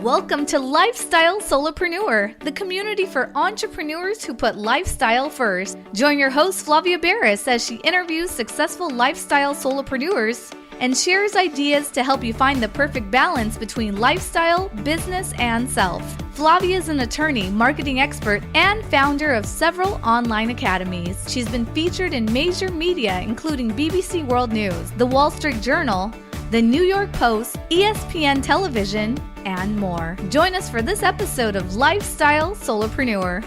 Welcome to Lifestyle Solopreneur, the community for entrepreneurs who put lifestyle first. Join your host, Flavia Barris, as she interviews successful lifestyle solopreneurs and shares ideas to help you find the perfect balance between lifestyle, business, and self. Flavia is an attorney, marketing expert, and founder of several online academies. She's been featured in major media, including BBC World News, The Wall Street Journal, The New York Post, ESPN Television, and more. Join us for this episode of Lifestyle Solopreneur.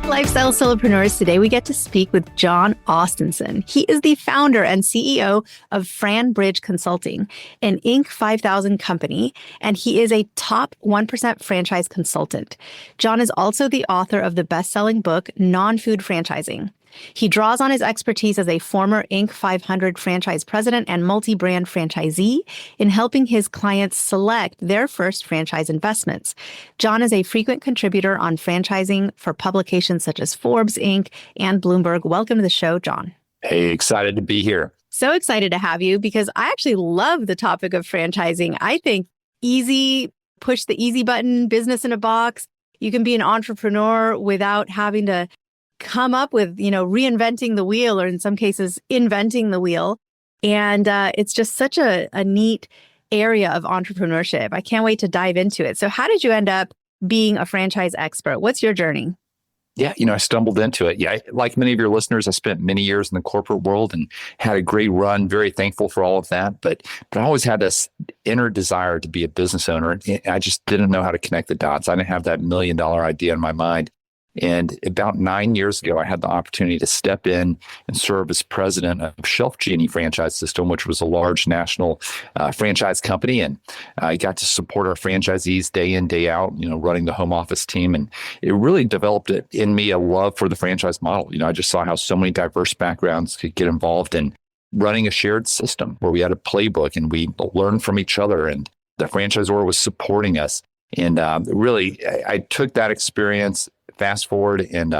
Lifestyle Solopreneurs, today we get to speak with Jon Ostenson. He is the founder and CEO of FranBridge Consulting, an Inc. 5000 company, and he is a top 1% franchise consultant. Jon is also the author of the best-selling book, Non-Food Franchising. He draws on his expertise as a former Inc. 500 franchise president and multi-brand franchisee in helping his clients select their first franchise investments. Jon is a frequent contributor on franchising for publications such as Forbes, Inc. and Bloomberg. Welcome to the show, Jon. Hey, excited to be here. So excited to have you because I actually love the topic of franchising. I think easy, push the easy button, business in a box. You can be an entrepreneur without having to come up with, reinventing the wheel, or in some cases, inventing the wheel. And it's just such a neat area of entrepreneurship. I can't wait to dive into it. So how did you end up being a franchise expert? What's your journey? Yeah, I stumbled into it. Yeah, like many of your listeners, I spent many years in the corporate world and had a great run. Very thankful for all of that. But I always had this inner desire to be a business owner. And I just didn't know how to connect the dots. I didn't have that $1 million idea in my mind. And about 9 years ago, I had the opportunity to step in and serve as president of Shelf Genie Franchise System, which was a large national franchise company. And I got to support our franchisees day in, day out, running the home office team. And it really developed in me a love for the franchise model. I just saw how so many diverse backgrounds could get involved in running a shared system where we had a playbook and we learned from each other. And the franchisor was supporting us. And really, I took that experience, fast forward, and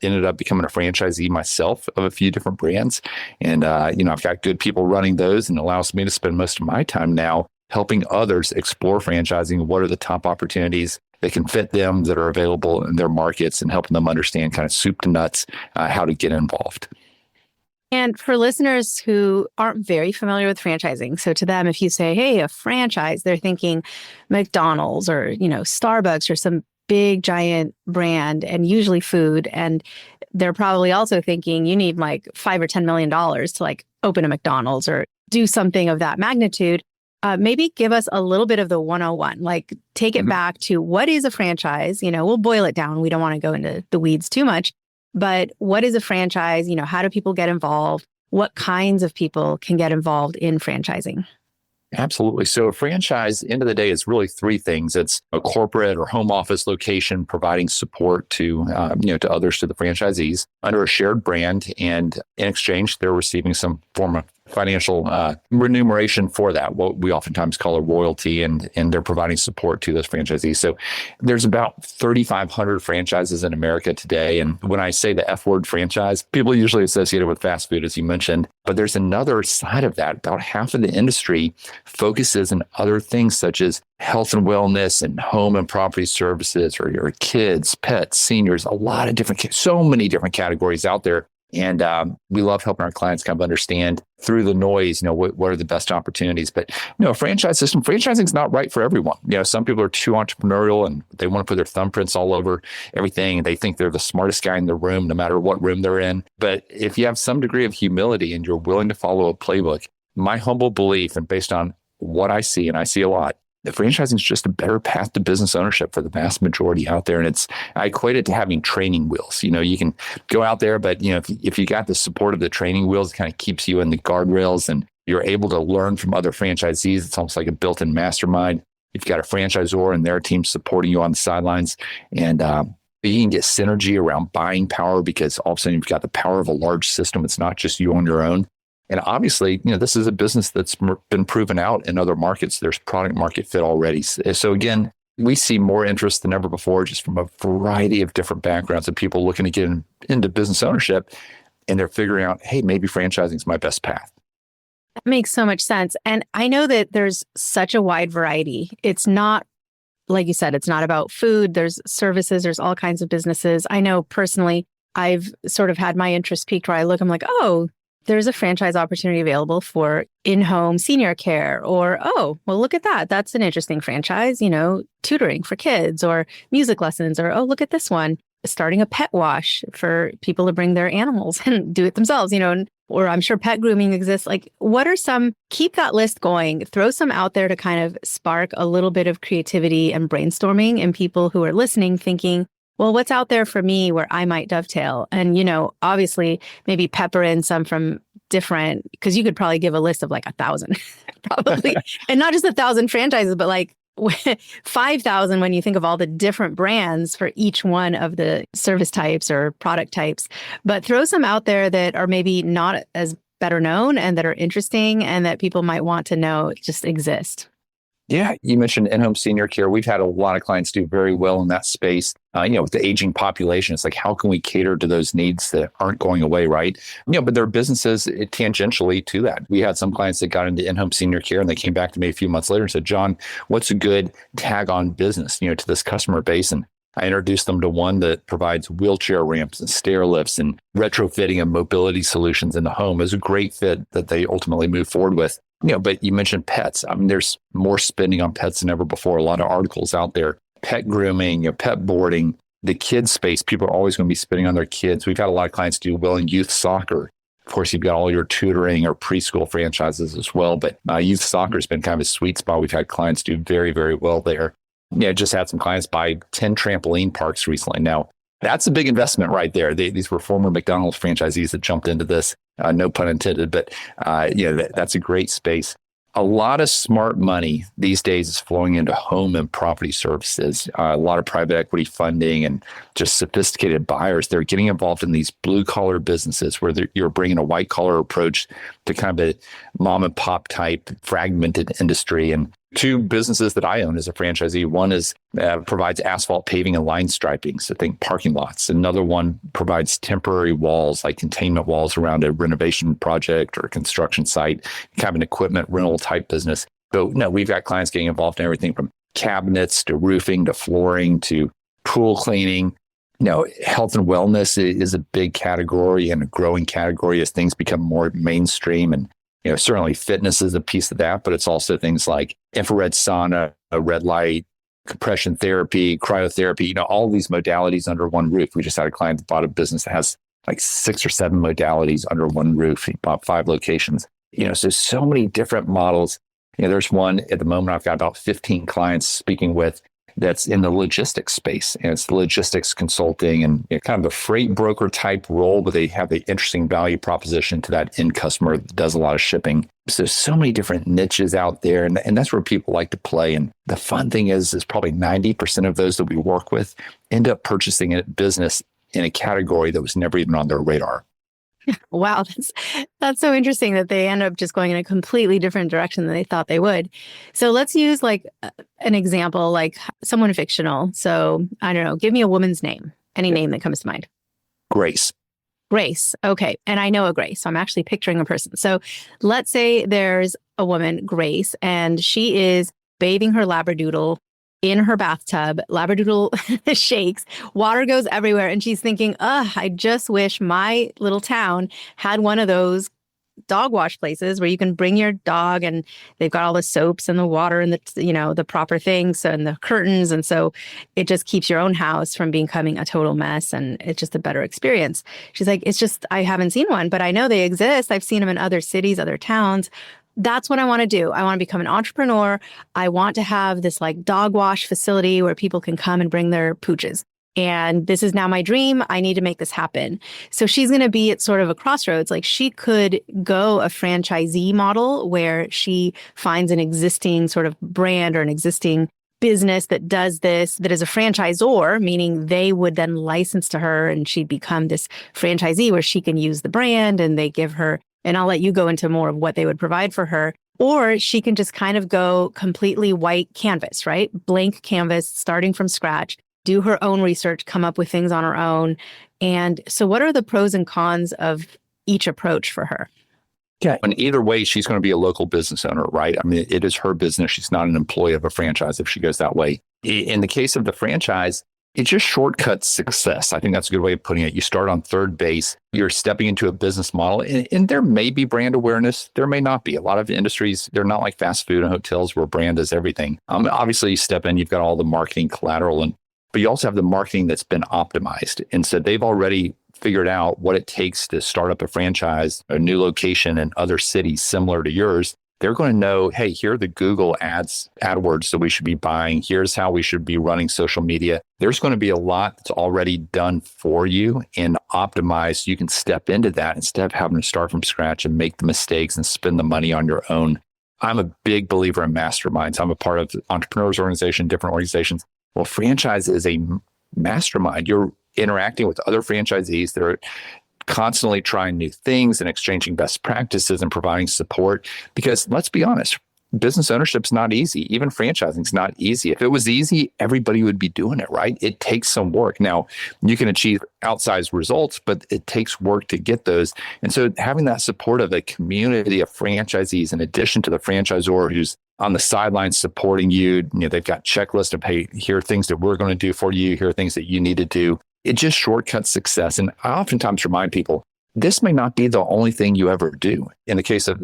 ended up becoming a franchisee myself of a few different brands. And, I've got good people running those, and it allows me to spend most of my time now helping others explore franchising. What are the top opportunities that can fit them, that are available in their markets, and helping them understand kind of soup to nuts how to get involved. And for listeners who aren't very familiar with franchising, so to them, if you say, hey, a franchise, they're thinking McDonald's or, Starbucks or some big giant brand, and usually food. And they're probably also thinking you need like $5 or $10 million to open a McDonald's or do something of that magnitude. Maybe give us a little bit of the 101, take it back to what is a franchise? We'll boil it down. We don't want to go into the weeds too much. But what is a franchise? How do people get involved? What kinds of people can get involved in franchising? Absolutely. So a franchise, end of the day, is really three things. It's a corporate or home office location providing support to others, to the franchisees under a shared brand. And in exchange, they're receiving some form of financial remuneration for that, what we oftentimes call a royalty, and they're providing support to those franchisees. So there's about 3,500 franchises in America today. And when I say the F word franchise, people usually associate it with fast food, as you mentioned. But there's another side of that. About half of the industry focuses on other things such as health and wellness and home and property services, or your kids, pets, seniors, so many different categories out there. And we love helping our clients kind of understand through the noise, what are the best opportunities. But franchise system, franchising is not right for everyone. Some people are too entrepreneurial and they want to put their thumbprints all over everything. They think they're the smartest guy in the room, no matter what room they're in. But if you have some degree of humility and you're willing to follow a playbook, my humble belief, and based on what I see, and I see a lot, the franchising is just a better path to business ownership for the vast majority out there. And I equate it to having training wheels. You can go out there, but if you got the support of the training wheels, it kind of keeps you in the guardrails and you're able to learn from other franchisees. It's almost like a built-in mastermind. If you've got a franchisor and their team supporting you on the sidelines, and you can get synergy around buying power, because all of a sudden you've got the power of a large system. It's not just you on your own. And obviously, this is a business that's been proven out in other markets. There's product market fit already. So again, we see more interest than ever before, just from a variety of different backgrounds of people looking to get into business ownership. And they're figuring out, hey, maybe franchising is my best path. That makes so much sense. And I know that there's such a wide variety. It's not, like you said, it's not about food. There's services, there's all kinds of businesses. I know personally, I've sort of had my interest piqued where I look, I'm like, oh, there's a franchise opportunity available for in-home senior care, or, oh, well, look at that. That's an interesting franchise, tutoring for kids or music lessons, or, oh, look at this one, starting a pet wash for people to bring their animals and do it themselves, or I'm sure pet grooming exists. Like, what are some, keep that list going, throw some out there to kind of spark a little bit of creativity and brainstorming in people who are listening, thinking, well, what's out there for me where I might dovetail? And, obviously maybe pepper in some from different, because you could probably give a list of like 1,000, probably, and not just 1,000 franchises, but like 5,000 when you think of all the different brands for each one of the service types or product types. But throw some out there that are maybe not as better known and that are interesting and that people might want to know just exist. Yeah, you mentioned in-home senior care. We've had a lot of clients do very well in that space. With the aging population, it's like, how can we cater to those needs that aren't going away, right? But there are businesses tangentially to that. We had some clients that got into in-home senior care and they came back to me a few months later and said, Jon, what's a good tag-on business, to this customer base? And I introduced them to one that provides wheelchair ramps and stair lifts and retrofitting and mobility solutions in the home. It was a great fit that they ultimately moved forward with. But you mentioned pets. I mean, there's more spending on pets than ever before. A lot of articles out there, pet grooming, pet boarding, the kids space. People are always going to be spending on their kids. We've had a lot of clients do well in youth soccer. Of course, you've got all your tutoring or preschool franchises as well. But youth soccer has been kind of a sweet spot. We've had clients do very, very well there. Just had some clients buy 10 trampoline parks recently. Now, that's a big investment right there. These were former McDonald's franchisees that jumped into this. No pun intended, but that's a great space. A lot of smart money these days is flowing into home and property services. A lot of private equity funding and just sophisticated buyers. They're getting involved in these blue collar businesses where you're bringing a white collar approach to kind of a mom and pop type fragmented industry. And two businesses that I own as a franchisee. One is provides asphalt paving and line striping, so think parking lots. Another one provides temporary walls, like containment walls around a renovation project or a construction site, kind of an equipment rental type business. But no, we've got clients getting involved in everything from cabinets to roofing to flooring to pool cleaning. Health and wellness is a big category and a growing category as things become more mainstream. And certainly fitness is a piece of that, but it's also things like infrared sauna, red light, compression therapy, cryotherapy, all these modalities under one roof. We just had a client that bought a business that has like 6 or 7 modalities under one roof. He bought 5 locations. So many different models. There's one at the moment I've got about 15 clients speaking with that's in the logistics space. And it's the logistics consulting and kind of a freight broker type role, but they have the interesting value proposition to that end customer that does a lot of shipping. So many different niches out there. And that's where people like to play. And the fun thing is probably 90% of those that we work with end up purchasing a business in a category that was never even on their radar. Wow, that's so interesting that they end up just going in a completely different direction than they thought they would. So let's use like an example, like someone fictional. So I don't know, give me a woman's name, any name that comes to mind. Grace. Grace. Okay. And I know a Grace. So I'm actually picturing a person. So let's say there's a woman, Grace, and she is bathing her Labradoodle in her bathtub. Labradoodle shakes, water goes everywhere. And she's thinking, I just wish my little town had one of those dog wash places where you can bring your dog and they've got all the soaps and the water and the proper things and the curtains. And so it just keeps your own house from becoming a total mess. And it's just a better experience. She's like, it's just, I haven't seen one, but I know they exist. I've seen them in other cities, other towns. That's what I want to do. I want to become an entrepreneur. I want to have this like dog wash facility where people can come and bring their pooches. And this is now my dream. I need to make this happen. So she's going to be at sort of a crossroads. Like she could go a franchisee model where she finds an existing sort of brand or an existing business that does this, that is a franchisor, meaning they would then license to her and she'd become this franchisee where she can use the brand and they give her, and I'll let you go into more of what they would provide for her. Or she can just kind of go completely white canvas, right? Blank canvas, starting from scratch, do her own research, come up with things on her own. And so what are the pros and cons of each approach for her? Yeah. And either way, she's going to be a local business owner, right? I mean, it is her business. She's not an employee of a franchise if she goes that way. In the case of the franchise, it just shortcuts success. I think that's a good way of putting it. You start on third base, you're stepping into a business model, and there may be brand awareness. There may not be. A lot of industries, they're not like fast food and hotels where brand is everything. Obviously, you step in, you've got all the marketing collateral, but you also have the marketing that's been optimized. And so they've already figured out what it takes to start up a franchise, a new location in other cities similar to yours. They're going to know, hey, here are the Google AdWords that we should be buying. Here's how we should be running social media. There's going to be a lot that's already done for you and optimized. You can step into that instead of having to start from scratch and make the mistakes and spend the money on your own. I'm a big believer in masterminds. I'm a part of entrepreneurs organization, different organizations. Well, franchise is a mastermind. You're interacting with other franchisees that are constantly trying new things and exchanging best practices and providing support. Because let's be honest, business ownership's not easy. Even franchising's not easy. If it was easy, everybody would be doing it, right? It takes some work. Now, you can achieve outsized results, but it takes work to get those. And so having that support of a community of franchisees in addition to the franchisor who's on the sidelines supporting you, they've got checklists of, hey, here are things that we're going to do for you. Here are things that you need to do. It just shortcuts success. And I oftentimes remind people, this may not be the only thing you ever do. In the case of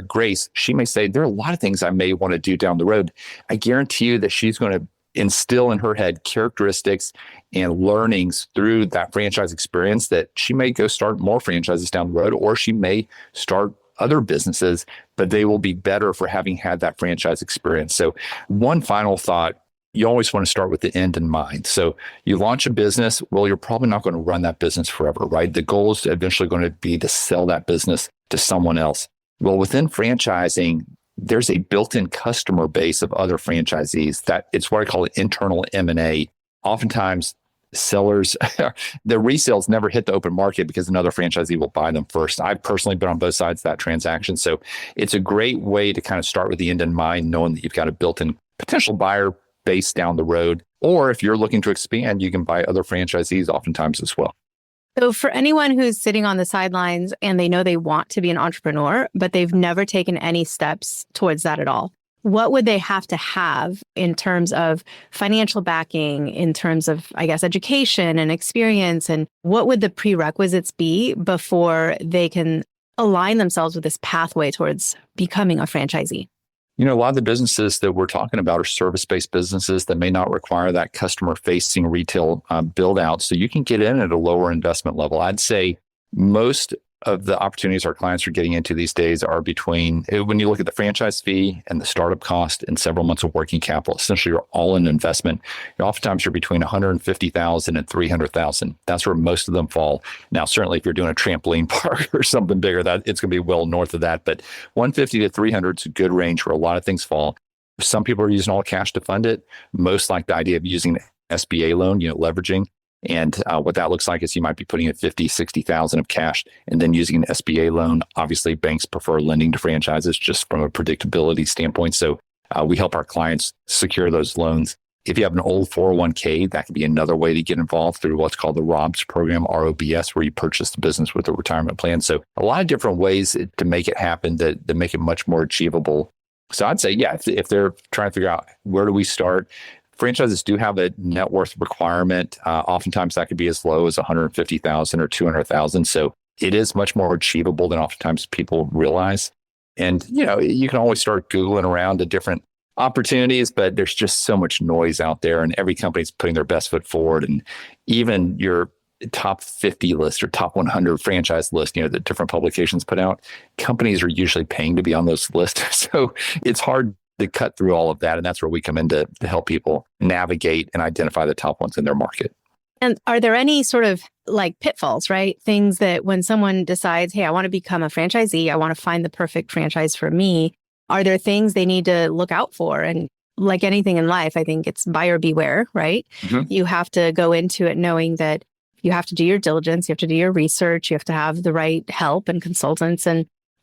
Grace, she may say, there are a lot of things I may want to do down the road. I guarantee you that she's going to instill in her head characteristics and learnings through that franchise experience that she may go start more franchises down the road, or she may start other businesses, but they will be better for having had that franchise experience. So one final thought, you always want to start with the end in mind. So you launch a business, well, you're probably not going to run that business forever, right? The goal is eventually going to be to sell that business to someone else. Well, within franchising, there's a built-in customer base of other franchisees that it's what I call internal M&A. Oftentimes, sellers, the resales never hit the open market because another franchisee will buy them first. I've personally been on both sides of that transaction. So it's a great way to kind of start with the end in mind, knowing that you've got a built-in potential buyer base down the road. Or if you're looking to expand, you can buy other franchisees oftentimes as well. So for anyone who's sitting on the sidelines and they know they want to be an entrepreneur, but they've never taken any steps towards that at all, what would they have to have in terms of financial backing, in terms of, I guess, education and experience? And what would the prerequisites be before they can align themselves with this pathway towards becoming a franchisee? A lot of the businesses that we're talking about are service-based businesses that may not require that customer-facing retail build out. So you can get in at a lower investment level. I'd say most of the opportunities our clients are getting into these days are between, when you look at the franchise fee and the startup cost and several months of working capital, essentially you're all in investment. Oftentimes you're between $150,000 and $300,000. That's where most of them fall. Now, certainly if you're doing a trampoline park or something bigger, that it's going to be well north of that. But 150 to 300 is a good range where a lot of things fall. Some people are using all cash to fund it. Most like the idea of using an SBA loan, leveraging. And what that looks like is you might be putting in 50, 60,000 of cash and then using an SBA loan. Obviously, banks prefer lending to franchises just from a predictability standpoint. So we help our clients secure those loans. If you have an old 401k, that could be another way to get involved through what's called the ROBS program, ROBS, where you purchase the business with a retirement plan. So a lot of different ways to make it happen that make it much more achievable. So I'd say, yeah, if they're trying to figure out where do we start, franchises do have a net worth requirement. Oftentimes that could be as low as 150,000 or 200,000. So it is much more achievable than oftentimes people realize. And, you can always start Googling around the different opportunities, but there's just so much noise out there and every company's putting their best foot forward. And even your top 50 list or top 100 franchise list, that different publications put out, companies are usually paying to be on those lists. So it's hard to cut through all of that. And that's where we come in to help people navigate and identify the top ones in their market. And are there any sort of like pitfalls, right? Things that when someone decides, hey, I want to become a franchisee, I want to find the perfect franchise for me, are there things they need to look out for? And like anything in life, I think it's buyer beware, right? Mm-hmm. You have to go into it knowing that you have to do your diligence, you have to do your research, you have to have the right help and consultants.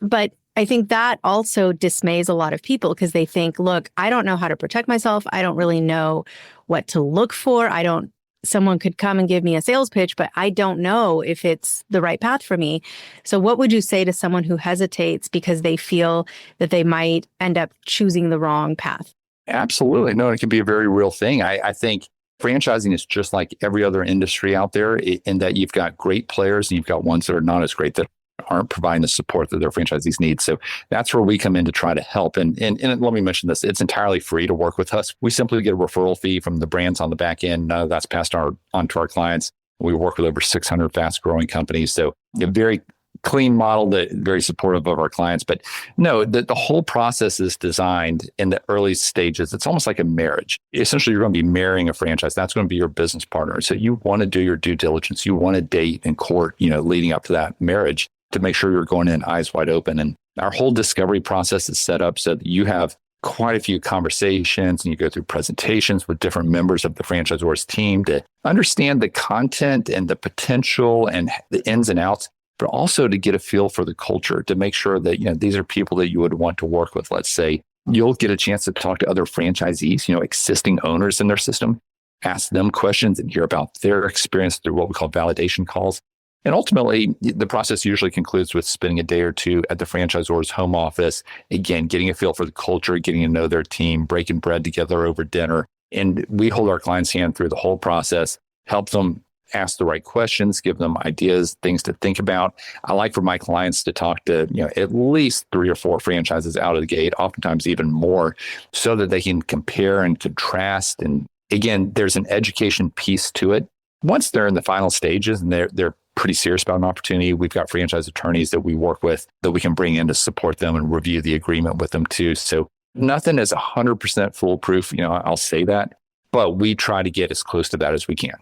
But I think that also dismays a lot of people because they think, look, I don't know how to protect myself. I don't really know what to look for. I don't someone could come and give me a sales pitch, but I don't know if it's the right path for me. So what would you say to someone who hesitates because they feel that they might end up choosing the wrong path? Absolutely. No, it can be a very real thing. I think franchising is just like every other industry out there in that you've got great players and you've got ones that are not as great that aren't providing the support that their franchisees need. So that's where we come in to try to help. And let me mention this, it's entirely free to work with us. We simply get a referral fee from the brands on the back end. None of that's passed on to our clients. We work with over 600 fast growing companies. So a very clean model that very supportive of our clients. But no, the whole process is designed in the early stages. It's almost like a marriage. Essentially, you're going to be marrying a franchise. That's going to be your business partner. So you want to do your due diligence. You want to date and court, leading up to that marriage to make sure you're going in eyes wide open. And our whole discovery process is set up so that you have quite a few conversations and you go through presentations with different members of the franchisor's team to understand the content and the potential and the ins and outs, but also to get a feel for the culture, to make sure that, these are people that you would want to work with. Let's say you'll get a chance to talk to other franchisees, existing owners in their system, ask them questions and hear about their experience through what we call validation calls. And ultimately, the process usually concludes with spending a day or two at the franchisor's home office, again, getting a feel for the culture, getting to know their team, breaking bread together over dinner. And we hold our clients' hand through the whole process, help them ask the right questions, give them ideas, things to think about. I like for my clients to talk to, at least 3 or 4 franchises out of the gate, oftentimes even more, so that they can compare and contrast. And again, there's an education piece to it. Once they're in the final stages and they're pretty serious about an opportunity, we've got franchise attorneys that we work with that we can bring in to support them and review the agreement with them too. So nothing is 100% foolproof. I'll say that, but we try to get as close to that as we can.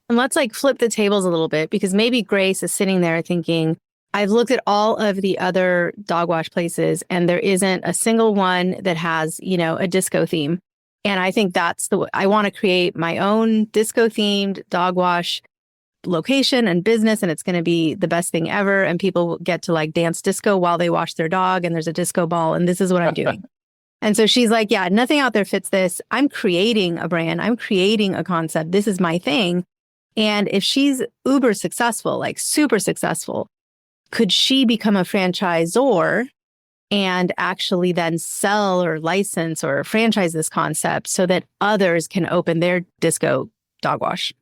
And let's flip the tables a little bit, because maybe Grace is sitting there thinking, I've looked at all of the other dog wash places and there isn't a single one that has, a disco theme. And I think I want to create my own disco themed dog wash location and business, and it's going to be the best thing ever. And people get to dance disco while they wash their dog, and there's a disco ball, and this is what I'm doing. And so she's like, yeah, nothing out there fits this. I'm creating a brand. I'm creating a concept. This is my thing. And if she's uber successful, super successful, could she become a franchisor and actually then sell or license or franchise this concept so that others can open their disco dog wash?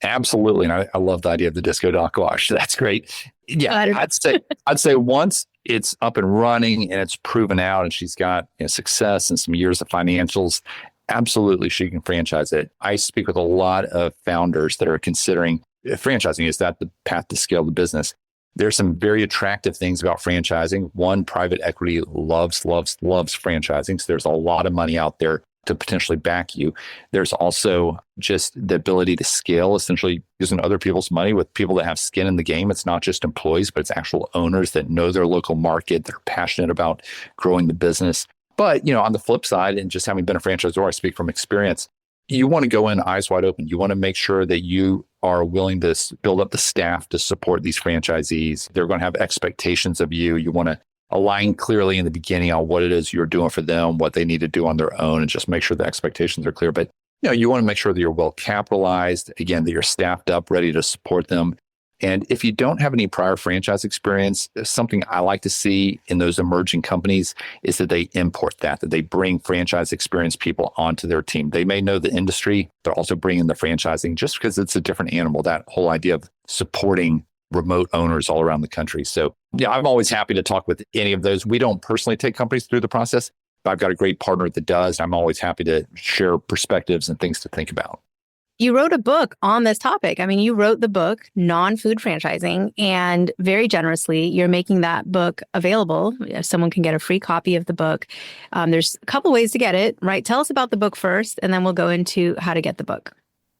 Absolutely. And I love the idea of the disco dog wash. That's great. Yeah, I'd say once it's up and running and it's proven out and she's got success and some years of financials, absolutely she can franchise it. I speak with a lot of founders that are considering franchising. Is that the path to scale the business? There's some very attractive things about franchising. One, private equity loves franchising. So there's a lot of money out there to potentially back you. There's also just the ability to scale, essentially using other people's money with people that have skin in the game. It's not just employees, but it's actual owners that know their local market, that are passionate about growing the business. But, on the flip side, and just having been a franchisor, I speak from experience, you want to go in eyes wide open. You want to make sure that you are willing to build up the staff to support these franchisees. They're going to have expectations of you. You want to align clearly in the beginning on what it is you're doing for them, what they need to do on their own, and just make sure the expectations are clear. But you want to make sure that you're well capitalized, again, that you're staffed up, ready to support them. And if you don't have any prior franchise experience, something I like to see in those emerging companies is that they import that they bring franchise experienced people onto their team. They may know the industry, they're also bringing the franchising just because it's a different animal, that whole idea of supporting remote owners all around the country. So yeah, I'm always happy to talk with any of those. We don't personally take companies through the process, but I've got a great partner that does. I'm always happy to share perspectives and things to think about. You wrote a book on this topic. I mean, you wrote the book, Non-Food Franchising, and very generously, you're making that book available. Someone can get a free copy of the book. There's a couple ways to get it, right? Tell us about the book first, and then we'll go into how to get the book.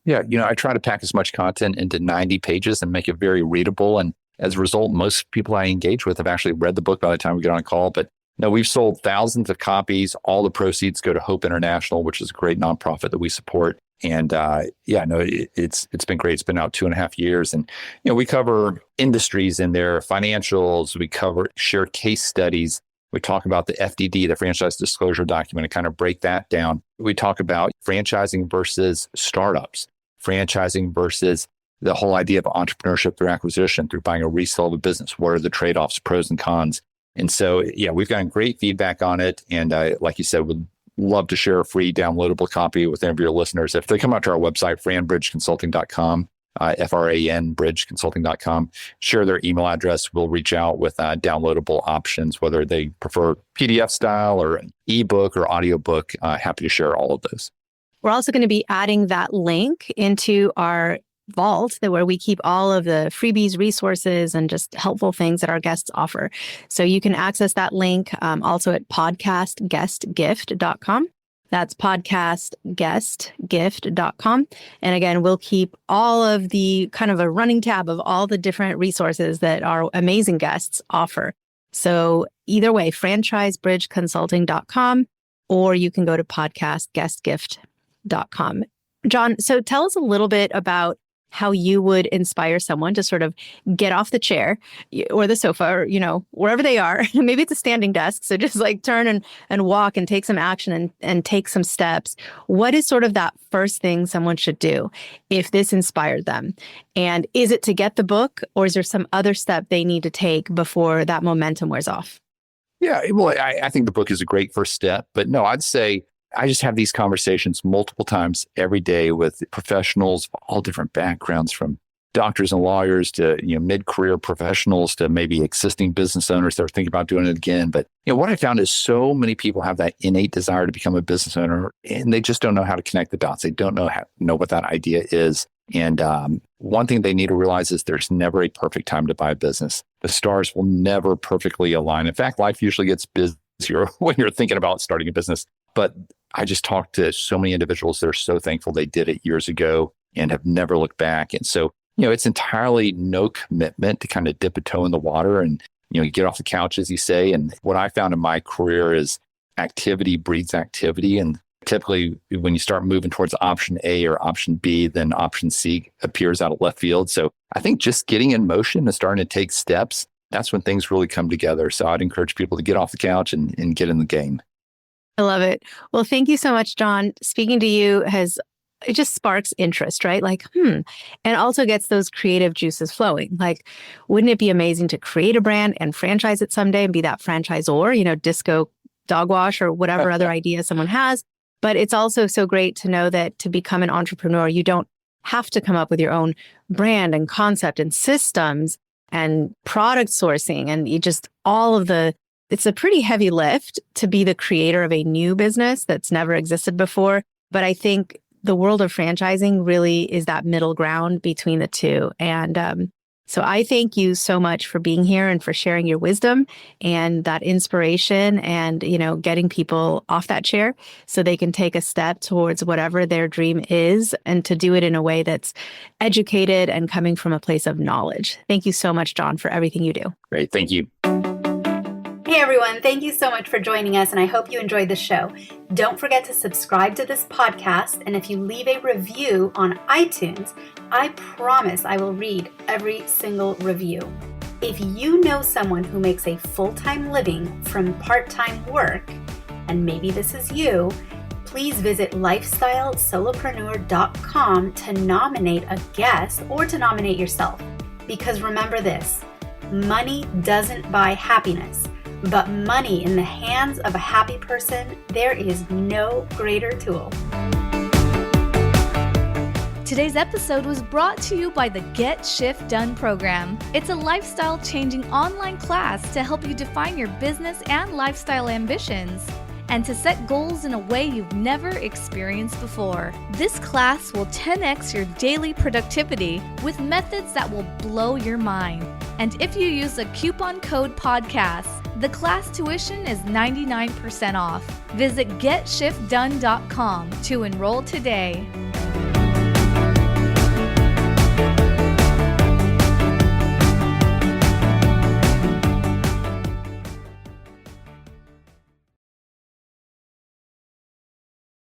Yeah, I try to pack as much content into 90 pages and make it very readable. And as a result, most people I engage with have actually read the book by the time we get on a call. But no, we've sold thousands of copies. All the proceeds go to Hope International, which is a great nonprofit that we support. And it's been great. It's been out 2.5 years. And, we cover industries in there, financials, we cover share case studies. We talk about the FDD, the franchise disclosure document, and kind of break that down. We talk about franchising versus startups, franchising versus the whole idea of entrepreneurship through acquisition, through buying a resale of a business. What are the trade-offs, pros and cons? And so, yeah, we've gotten great feedback on it. And like you said, would love to share a free downloadable copy with any of your listeners. If they come out to our website, FranBridgeConsulting.com, FranBridgeConsulting.com, share their email address. We'll reach out with downloadable options, whether they prefer PDF style or an ebook or audiobook. Happy to share all of those. We're also going to be adding that link into our vault where we keep all of the freebies, resources, and just helpful things that our guests offer. So you can access that link also at podcastguestgift.com. That's podcastguestgift.com. And again, we'll keep all of the kind of a running tab of all the different resources that our amazing guests offer. So either way, franchisebridgeconsulting.com, or you can go to podcastguestgift.com. Jon, so tell us a little bit about how you would inspire someone to sort of get off the chair or the sofa or, wherever they are. Maybe it's a standing desk. So just like turn and walk and take some action and take some steps. What is sort of that first thing someone should do if this inspired them? And is it to get the book, or is there some other step they need to take before that momentum wears off? Yeah, well, I think the book is a great first step. But no, I'd say I just have these conversations multiple times every day with professionals of all different backgrounds, from doctors and lawyers to mid-career professionals to maybe existing business owners that are thinking about doing it again. But what I found is so many people have that innate desire to become a business owner, and they just don't know how to connect the dots. They don't know what that idea is. And one thing they need to realize is there's never a perfect time to buy a business. The stars will never perfectly align. In fact, life usually gets busier when you're thinking about starting a business. But I just talked to so many individuals that are so thankful they did it years ago and have never looked back. And so, it's entirely no commitment to kind of dip a toe in the water and, get off the couch, as you say. And what I found in my career is activity breeds activity. And typically when you start moving towards option A or option B, then option C appears out of left field. So I think just getting in motion and starting to take steps, that's when things really come together. So I'd encourage people to get off the couch and get in the game. I love it. Well, thank you so much, Jon. Speaking to you it just sparks interest, right? Like, and also gets those creative juices flowing. Like, wouldn't it be amazing to create a brand and franchise it someday and be that franchisor, disco dog wash or whatever other idea someone has. But it's also so great to know that to become an entrepreneur, you don't have to come up with your own brand and concept and systems and product sourcing and it's a pretty heavy lift to be the creator of a new business that's never existed before. But I think the world of franchising really is that middle ground between the two. And so I thank you so much for being here and for sharing your wisdom and that inspiration and, getting people off that chair so they can take a step towards whatever their dream is and to do it in a way that's educated and coming from a place of knowledge. Thank you so much, Jon, for everything you do. Great. Thank you. Hey everyone, thank you so much for joining us, and I hope you enjoyed the show. Don't forget to subscribe to this podcast, and if you leave a review on iTunes, I promise I will read every single review. If you know someone who makes a full-time living from part-time work, and maybe this is you, please visit lifestylesolopreneur.com to nominate a guest or to nominate yourself. Because remember this, money doesn't buy happiness. But money in the hands of a happy person, there is no greater tool. Today's episode was brought to you by the Get Shift Done program. It's a lifestyle-changing online class to help you define your business and lifestyle ambitions and to set goals in a way you've never experienced before. This class will 10x your daily productivity with methods that will blow your mind. And if you use a coupon code podcast, the class tuition is 99% off. Visit GetShiftDone.com to enroll today.